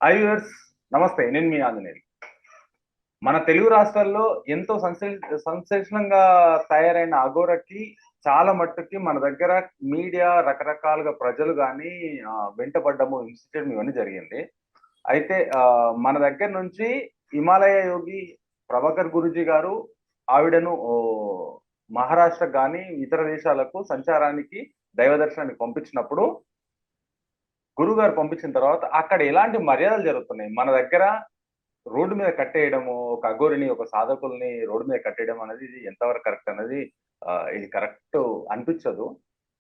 Viewers, నమస్తే. నేను మీ ఆంజనేయులు. మన తెలుగు రాష్ట్రాల్లో ఎంతో సంశ్లేషణంగా తయారైన అఘోరకి చాలా మట్టుకి మన దగ్గర మీడియా రకరకాలుగా ప్రజలు కానీ వెంటపడ్డము, హింస చేయడం ఇవన్నీ జరిగింది. అయితే మన దగ్గర నుంచి హిమాలయ యోగి ప్రభాకర్ గురూజీ గారు ఆవిడను మహారాష్ట్ర కానీ ఇతర దేశాలకు సంచారానికి దైవ దర్శనానికి పంపించినప్పుడు గురుగారు పంపించిన తర్వాత అక్కడ ఎలాంటి మర్యాదలు జరుగుతున్నాయి? మన దగ్గర రోడ్డు మీద కట్టేయడము, ఒక అఘోరిని, ఒక సాధకుల్ని రోడ్డు మీద కట్టేయడం అనేది ఇది ఎంతవరకు కరెక్ట్ అనేది ఇది కరెక్ట్ అనిపించదు.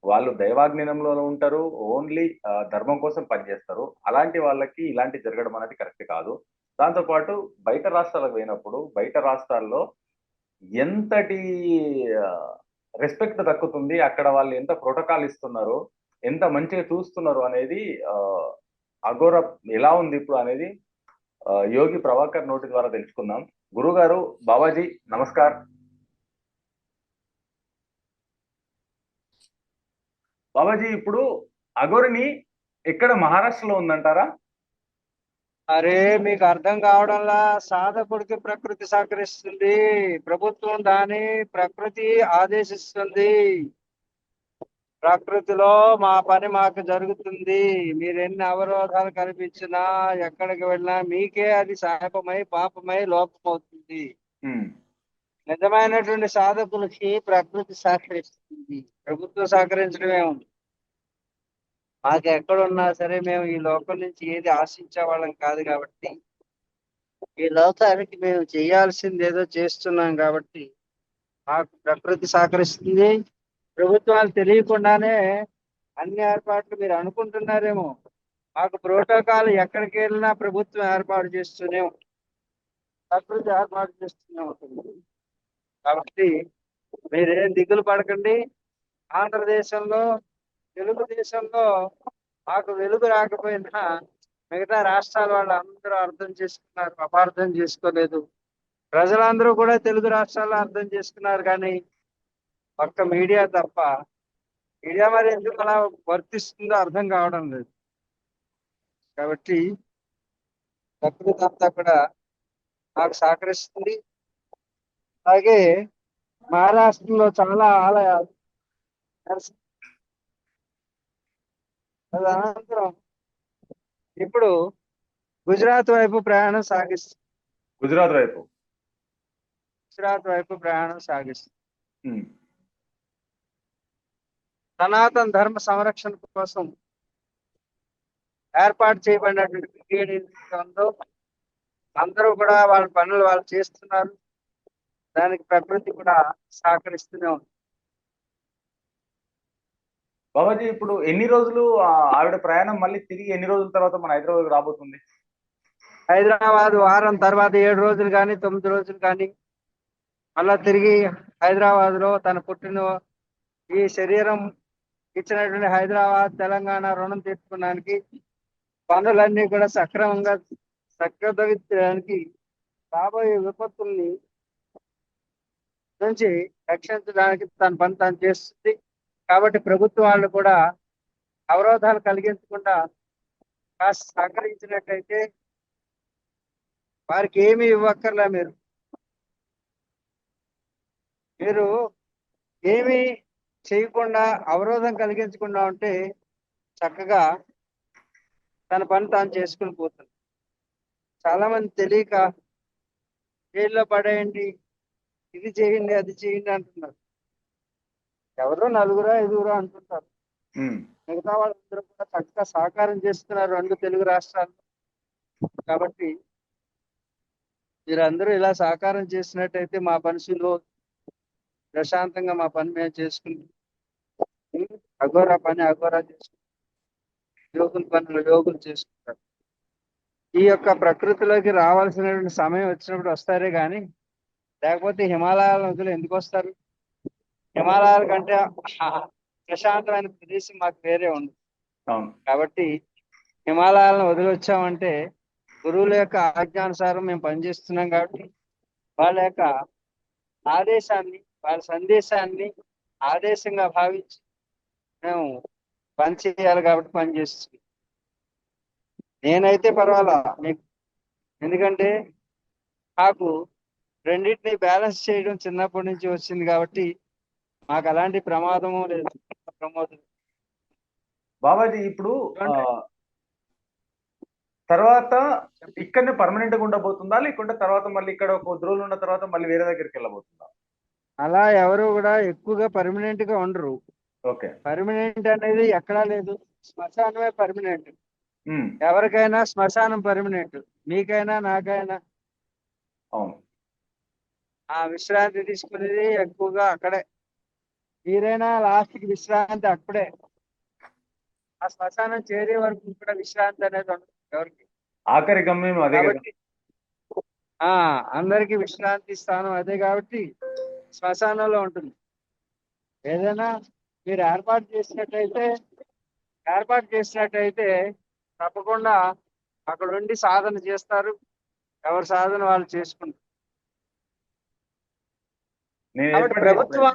వాళ్ళు దైవాజ్ఞానంలో ఉంటారు. ఓన్లీ ధర్మం కోసం పనిచేస్తారు. అలాంటి వాళ్ళకి ఇలాంటి జరగడం అనేది కరెక్ట్ కాదు. దాంతో పాటు బయట రాష్ట్రాలకు పోయినప్పుడు, బయట రాష్ట్రాల్లో ఎంతటి రెస్పెక్ట్ దక్కుతుంది, అక్కడ వాళ్ళు ఎంత ప్రోటోకాల్ ఇస్తున్నారు, ఎంత మంచిగా చూస్తున్నారు అనేది అఘోర ఎలా ఉంది ఇప్పుడు అనేది యోగి ప్రభాకర్ నోటి ద్వారా తెలుసుకుందాం. గురుగారు, బాబాజీ నమస్కార్. బాబాజీ, ఇప్పుడు అఘోరిని ఎక్కడ మహారాష్ట్రలో ఉందంటారా? అరే, మీకు అర్థం కావడంలా? సాధకుడికి ప్రకృతి సహకరిస్తుంది, ప్రభుత్వం దాని ప్రకృతి ఆదేశిస్తుంది. ప్రకృతిలో మా పని మాకు జరుగుతుంది. మీరు ఎన్ని అవరోధాలు కల్పించినా, ఎక్కడికి వెళ్ళినా మీకే అది శాపమై పాపమై లోపమవుతుంది. నిజమైనటువంటి సాధకులకి ప్రకృతి సహకరిస్తుంది, ప్రభుత్వం సహకరించడమే ఉంది. మాకు ఎక్కడున్నా సరే మేము ఈ లోకం నుంచి ఏది ఆశించే వాళ్ళం కాదు కాబట్టి, ఈ లోకానికి మేము చేయాల్సింది ఏదో చేస్తున్నాం కాబట్టి మాకు ప్రకృతి సహకరిస్తుంది. ప్రభుత్వాలు తెలియకుండానే అన్ని ఏర్పాట్లు మీరు అనుకుంటున్నారేమో, మాకు ప్రోటోకాల్ ఎక్కడికి వెళ్ళినా ప్రభుత్వం ఏర్పాటు చేస్తూనే ఉంటుంది, ప్రకృతి ఏర్పాటు చేస్తూనే ఉంటుంది. కాబట్టి మీరేం దిగులు పడకండి. ఆంధ్రదేశంలో, తెలుగుదేశంలో మాకు వెలుగు రాకపోయినా మిగతా రాష్ట్రాల వాళ్ళు అందరూ అర్థం చేసుకున్నారు, అపార్థం చేసుకోలేదు. ప్రజలందరూ కూడా తెలుగు రాష్ట్రాల్లో అర్థం చేసుకున్నారు, కానీ ఒక్క మీడియా తప్ప. మీడియా మరి ఎందుకు అలా వర్తిస్తుందో అర్థం కావడం లేదు. కాబట్టి ప్రకృతి అంతా కూడా మాకు సహకరిస్తుంది. అలాగే మహారాష్ట్రలో చాలా ఆలయాలు, అనంతరం ఇప్పుడు గుజరాత్ వైపు ప్రయాణం సాగిస్తుంది. గుజరాత్ వైపు ప్రయాణం సాగిస్తుంది. సనాతన ధర్మ సంరక్షణ కోసం ఏర్పాటు చేయబడినటువంటి బ్రిగేడ్ ఏదైతే ఉందో, అందరూ కూడా వాళ్ళ పనులు వాళ్ళు చేస్తున్నారు. దానికి ప్రకృతి కూడా సహకరిస్తూనే ఉంది. బాబాజీ, ఇప్పుడు ఎన్ని రోజులు ఆవిడ ప్రయాణం మళ్ళీ తిరిగి ఎన్ని రోజుల తర్వాత మన హైదరాబాద్ రాబోతుంది? హైదరాబాద్ వారం తర్వాత 7 రోజులు కానీ 9 రోజులు కానీ మళ్ళా తిరిగి హైదరాబాద్ లో తన పుట్టిన ఈ శరీరం ఇచ్చినటువంటి హైదరాబాద్ తెలంగాణ రుణం తీర్చుకోవడానికి, పనులన్నీ కూడా సక్రమంగా చక్కదిద్దడానికి, రాబోయే విపత్తుల్ని నుంచి రక్షించడానికి తన పని తాను చేస్తుంది. కాబట్టి ప్రభుత్వాలు కూడా అవరోధాలు కలిగించకుండా కాస్త సహకరించినట్టయితే వారికి ఏమీ ఇవ్వక్కర్లే. మీరు ఏమీ చేయకుండా అవరోధం కలిగించకుండా ఉంటే చక్కగా తన పని తాను చేసుకుని పోతుంది. చాలా మంది తెలియక జైల్లో పడేయండి, ఇది చేయండి, అది చేయండి అంటున్నారు. ఎవరో నలుగురో ఐదుగురో అంటుంటారు. మిగతా వాళ్ళందరూ కూడా చక్కగా సహకారం చేస్తున్నారు రెండు తెలుగు రాష్ట్రాల్లో. కాబట్టి మీరందరూ ఇలా సహకారం చేసినట్టయితే మా పనిలో ప్రశాంతంగా మా పని మేము చేసుకుంటాం. అఘోరా పని అఘోరా చేసుకుంటాం, యోగుల పనులు యోగులు చేసుకుంటారు. ఈ యొక్క ప్రకృతిలోకి రావాల్సినటువంటి సమయం వచ్చినప్పుడు వస్తారే కానీ, లేకపోతే హిమాలయాల నదులు ఎందుకు వస్తారు? హిమాలయాల కంటే ప్రశాంతమైన ప్రదేశం మాకు వేరే ఉంది. కాబట్టి హిమాలయాలను వదిలివచ్చామంటే గురువుల యొక్క ఆజ్ఞానుసారం మేము పనిచేస్తున్నాం. కాబట్టి వాళ్ళ యొక్క ఆదేశాన్ని, వాళ్ళ సందేశాన్ని ఆదేశంగా భావించి మేము పని చేయాలి. కాబట్టి పనిచేస్తున్నాం. నేనైతే పర్వాలా మీకు, ఎందుకంటే నాకు రెండింటిని బ్యాలెన్స్ చేయడం చిన్నప్పటి నుంచి వచ్చింది కాబట్టి మాకు అలాంటి ప్రమాదము లేదు. ప్రమోదం బాబాజీ ఇప్పుడు ఆ, చూడండి. తర్వాత ఇక్కడనే పర్మనెంట్ గా ఉండబోతుందా, లేకుంటే తర్వాత మళ్ళీ ఇక్కడ ఒక కొద్ది రోజులు ఉన్న తర్వాత మళ్ళీ వేరే దగ్గరికి వెళ్ళబోతుందా? అలా ఎవరు కూడా ఎక్కువగా పర్మనెంట్ గా ఉండరు. ఓకే. పర్మనెంట్ అనేది ఎక్కడా లేదు. శ్మశానమే పర్మనెంట్. ఉమ్, ఎవరికైనా శ్మశానం పర్మనెంట్, మీకైనా నాకైనా. అవును. ఆ విశ్రాంతి తీసుకునేది ఎక్కువగా అక్కడే. మీరైనా లాస్ట్ కి విశ్రాంతి అక్కడే. ఆ శ్మశానం చేరే వరకు కూడా విశ్రాంతి అనేది ఉండదు ఎవరికి. ఆఖరి గమ్యం అదే కదా. కాబట్టి ఆ అందరికి విశ్రాంతి స్థానం అదే కాబట్టి శ్మశానంలో ఉంటుంది. ఏదైనా మీరు ఏర్పాటు చేసినట్టయితే తప్పకుండా అక్కడ ఉండి సాధన చేస్తారు. ఎవరి సాధన వాళ్ళు చేసుకుంటారు. నేను కాబట్టి ఏర్పాటు ప్రభుత్వం,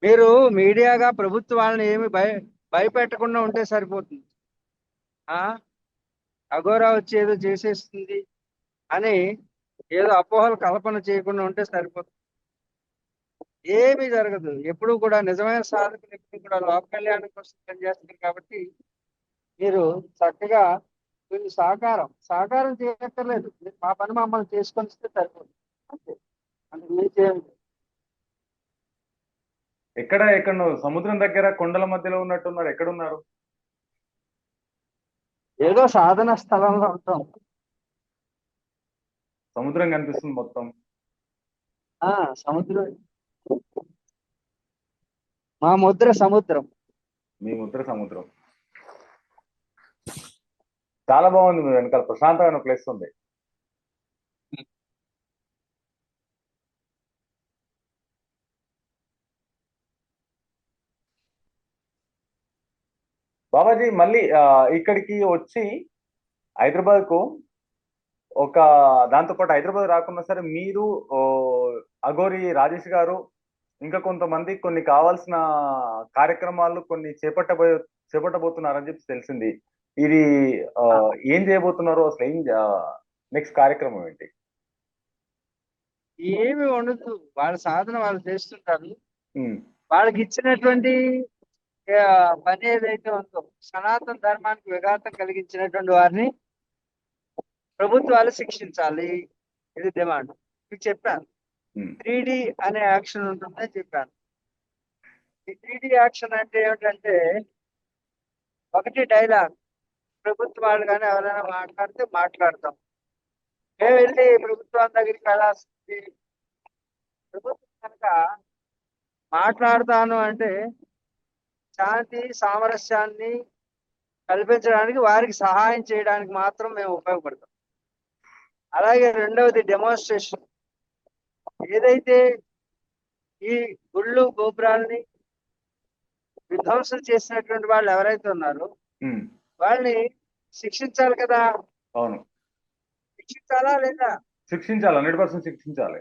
మీరు మీడియాగా ప్రభుత్వాలను ఏమి భయపెట్టకుండా ఉంటే సరిపోతుంది. ఆ అఘోరా వచ్చి ఏదో చేసేస్తుంది అని ఏదో అపోహలు కల్పన చేయకుండా ఉంటే సరిపోతుంది. ఏమీ జరగదు. ఎప్పుడు కూడా నిజమైన సాధకులు ఎప్పుడు కూడా లోక కళ్యాణం కోసం పనిచేస్తారు కాబట్టి మీరు చక్కగా మీరు సహకారం చేయక్కర్లేదు. మా పని మమ్మల్ని చేసుకొని ఇస్తే సరిపోతుంది. అంతే. అందుకు మించి ఏమి లేదు. ఎక్కడో సముద్రం దగ్గర కొండల మధ్యలో ఉన్నట్టున్నారు, ఎక్కడున్నారు? ఏదో సాధన స్థలంలో ఉంటాం. సముద్రం కనిపిస్తుంది మొత్తం. ఆ సముద్రం, మా ముద్ర సముద్రం. మీ ముద్ర సముద్రం. చాలా బాగుంది. మీ వెనకాల ప్రశాంతమైన ప్లేస్ ఉంది. బాబాజీ మళ్ళీ ఇక్కడికి వచ్చి హైదరాబాద్ కు ఒక దాంతో పాటు హైదరాబాద్ రాకున్నా సరే మీరు ఓ, అఘోరి రాజేష్ గారు ఇంకా కొంతమంది కొన్ని కావాల్సిన కార్యక్రమాలు కొన్ని చేపట్టబోతున్నారని చెప్పి తెలిసింది. ఇది ఆ, ఆ, ఏం చేయబోతున్నారు అసలు? ఏం నెక్స్ట్ కార్యక్రమం ఏంటి? ఏమి ఉండదు. వాళ్ళ సాధన వాళ్ళు చేస్తుంటారు. ఉమ్, వాళ్ళకి ఇచ్చినటువంటి ఆ, పని ఏదైతే ఉందో, సనాతన ధర్మానికి విఘాతం కలిగించినటువంటి వారిని ప్రభుత్వాలు శిక్షించాలి. ఇది డిమాండ్. మీకు చెప్పాను. ఉమ్, 3D అనే యాక్షన్ ఉంటుందని చెప్పాను. ఈ 3D యాక్షన్ అంటే ఏమిటంటే, ఒకటి డైలాగ్. ప్రభుత్వాలు కానీ ఎవరైనా మాట్లాడితే మాట్లాడతాం. మేము వెళ్ళి ప్రభుత్వం దగ్గరికి వెళ్ళాల్సింది. ప్రభుత్వం కనుక మాట్లాడతాను అంటే శాంతి సామరస్యాన్ని కల్పించడానికి, వారికి సహాయం చేయడానికి మాత్రం మేము ఉపయోగపడతాం. అలాగే రెండవది డెమోన్స్ట్రేషన్. ఏదైతే ఈ గుళ్ళు గోపురాలని విధ్వంసం చేసినటువంటి వాళ్ళు ఎవరైతే ఉన్నారో ఉమ్, వాళ్ళని శిక్షించాలి కదా. అవును. శిక్షించాలా లేదా? శిక్షించాలి, 100% శిక్షించాలి.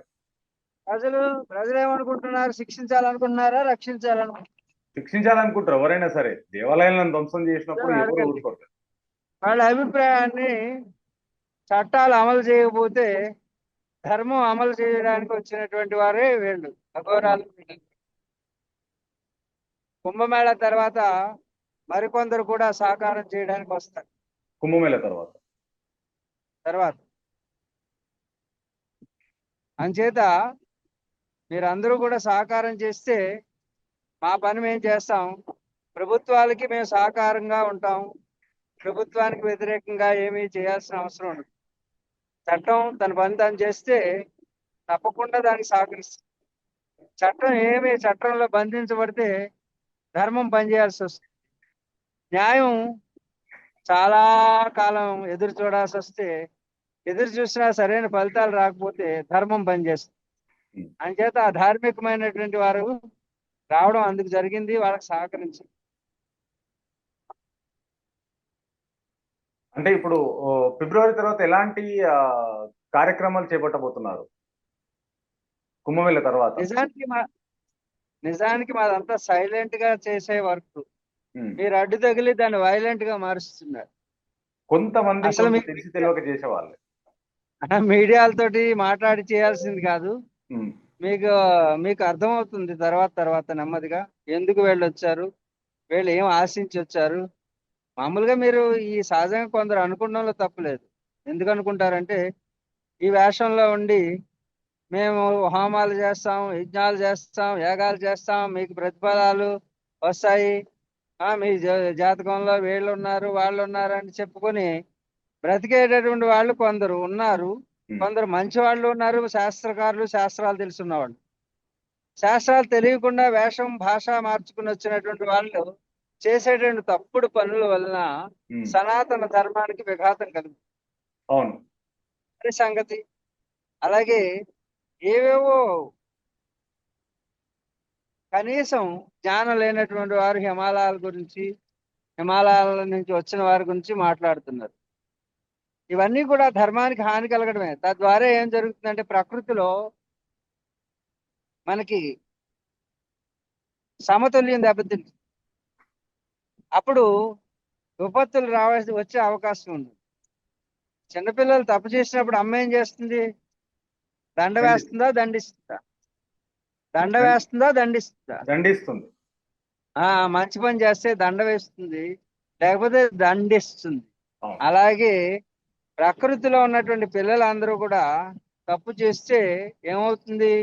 ప్రజలు ఏమనుకుంటున్నారు? శిక్షించాలనుకుంటున్నారా, రక్షించాలనుకుంటున్నారా? శిక్షించాలనుకుంటారు ఎవరైనా సరే. దేవాలయాలను ధ్వంసం చేసినప్పుడు ఎవరు అడగండి. ఊరుకోరు. వాళ్ళ అభిప్రాయాన్ని, చట్టాలు అమలు చేయకపోతే ధర్మం అమలు చేయడానికి వచ్చినటువంటి వారే వీళ్ళు అఘోరాలు. కుంభమేళా తర్వాత మరికొందరు కూడా సహకారం చేయడానికి వస్తారు. కుంభమేళ తర్వాత తర్వాత అంచేత మీరందరూ కూడా సహకారం చేస్తే మా పని మేము చేస్తాం. ప్రభుత్వాలకి మేము సహకారంగా ఉంటాం. ప్రభుత్వానికి వ్యతిరేకంగా ఏమీ చేయాల్సిన అవసరం ఉండదు. చట్టం తన పని తాను చేస్తే తప్పకుండా దానికి సహకరిస్తుంది. చట్టంలో బంధించబడితే ధర్మం పనిచేయాల్సి వస్తుంది. న్యాయం చాలా కాలం ఎదురు చూడాల్సి వస్తే, ఎదురు చూసినా సరైన ఫలితాలు రాకపోతే ధర్మం పనిచేస్తుంది. అంచేత ఆ ధార్మికమైనటువంటి వారు రావడం అందుకు జరిగింది. వాళ్ళకి సహకరించి అంటే ఇప్పుడు ఫిబ్రవరి తర్వాత ఎలాంటి కార్యక్రమాలు చేపట్టబోతున్నారు కుంభమేళ తర్వాత? నిజానికి మాదంతా సైలెంట్ గా చేసే వర్క్. ఉమ్, మీరు అడ్డు తగిలి దాన్ని వైలెంట్ గా మారుస్తున్నారు. కొంతమంది అసలు కొంత మీకు తెలిసి తెలియక చేసేవాళ్ళు. మీడియాలతోటి మాట్లాడి చేయాల్సింది కాదు. ఉమ్, మీకు మీకు అర్థమవుతుంది తర్వాత తర్వాత నెమ్మదిగా ఎందుకు వీళ్ళు వచ్చారు, వీళ్ళు ఏం ఆశించి వచ్చారు. మామూలుగా మీరు ఈ సహజంగా కొందరు అనుకోవడంలో తప్పులేదు. ఎందుకు అనుకుంటారంటే ఈ వేషంలో ఉండి మేము హోమాలు చేస్తాం, యజ్ఞాలు చేస్తాం, యాగాలు చేస్తాం, మీకు ప్రతిఫలాలు వస్తాయి, మీ జాతకంలో వీళ్ళు ఉన్నారు వాళ్ళు ఉన్నారు అని చెప్పుకొని బ్రతికేటటువంటి వాళ్ళు కొందరు ఉన్నారు. ఉమ్, కొందరు మంచి వాళ్ళు ఉన్నారు, శాస్త్రకారులు, శాస్త్రాలు తెలుసున్నవాళ్ళు. శాస్త్రాలు తెలియకుండా వేషం భాష మార్చుకుని వచ్చినటువంటి వాళ్ళు చేసేటువంటి తప్పుడు పనుల వలన ఉమ్, సనాతన ధర్మానికి విఘాతం కలుగుతుంది. అవును. అది సంగతి. అలాగే ఏవేవో కనీసం జ్ఞానం లేనటువంటి వారు హిమాలయాల గురించి, హిమాలయాల నుంచి వచ్చిన వారి గురించి మాట్లాడుతున్నారు. ఇవన్నీ కూడా ధర్మానికి హాని కలగడమే. తద్వారా ఏం జరుగుతుందంటే ప్రకృతిలో మనకి సమతుల్యం దెబ్బతింటుంది. అప్పుడు విపత్తులు రావాల్సి వచ్చే అవకాశం ఉంది. చిన్నపిల్లలు తప్పు చేసినప్పుడు అమ్మ ఏం చేస్తుంది? దండ దండి వేస్తుందా, దండిస్తుందా? దండ దండి వేస్తుందా, దండిస్తుందా? దండిస్తుంది. మంచి పని చేస్తే దండ వేస్తుంది, లేకపోతే దండిస్తుంది. అవును. అలాగే ప్రకృతిలో ఉన్నటువంటి పిల్లలందరూ కూడా తప్పు చేస్తే ఏమవుతుంది?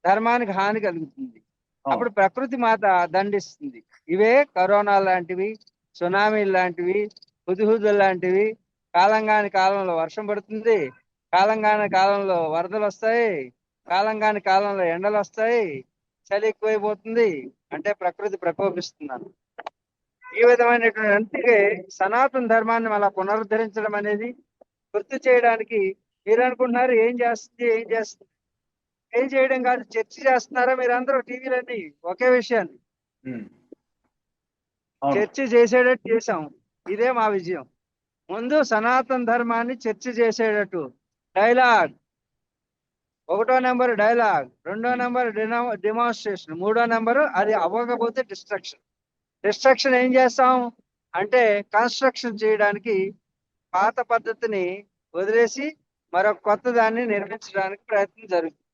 ధర్మానికి హాని కలుగుతుంది. అవును. అప్పుడు ప్రకృతి మాత దండిస్తుంది. ఇవే కరోనా లాంటివి, సునామీ లాంటివి, హుదుహుదులు లాంటివి. కాలంగాని కాలంలో వర్షం పడుతుంది, కాలంగాని కాలంలో వరదలు వస్తాయి, కాలంగాని కాలంలో ఎండలు వస్తాయి, చలి ఎక్కువైపోతుంది. అంటే ప్రకృతి ప్రకోపిస్తున్నాను. ఈ విధమైనటువంటి అందుకే సనాతన ధర్మాన్ని మళ్ళా పునరుద్ధరించడం అనేది గుర్తు చేయడానికి మీరు అనుకుంటున్నారు ఏం చేస్తుంది, ఏం చేస్తుంది? ఏం చేయడం కాదు, చర్చ చేస్తున్నారా మీరందరూ టీవీలన్నీ ఒకే విషయాన్ని ఉమ్, అవును. చర్చ చేసేటట్టు చేశాం. ఇదే మా విజయం. ముందు సనాతన ధర్మాన్ని చర్చ చేసేటట్టు డైలాగ్, ఒకటో నెంబర్ డైలాగ్, రెండో ఉమ్, నెంబర్ డిమాన్స్ట్రేషన్, మూడో నెంబరు అది అవ్వకపోతే డిస్ట్రక్షన్. డిస్ట్రక్షన్ ఏం చేస్తాం అంటే కన్స్ట్రక్షన్ చేయడానికి పాత పద్ధతిని వదిలేసి మరొక కొత్త దాన్ని నిర్మించడానికి ప్రయత్నం జరుగుతుంది.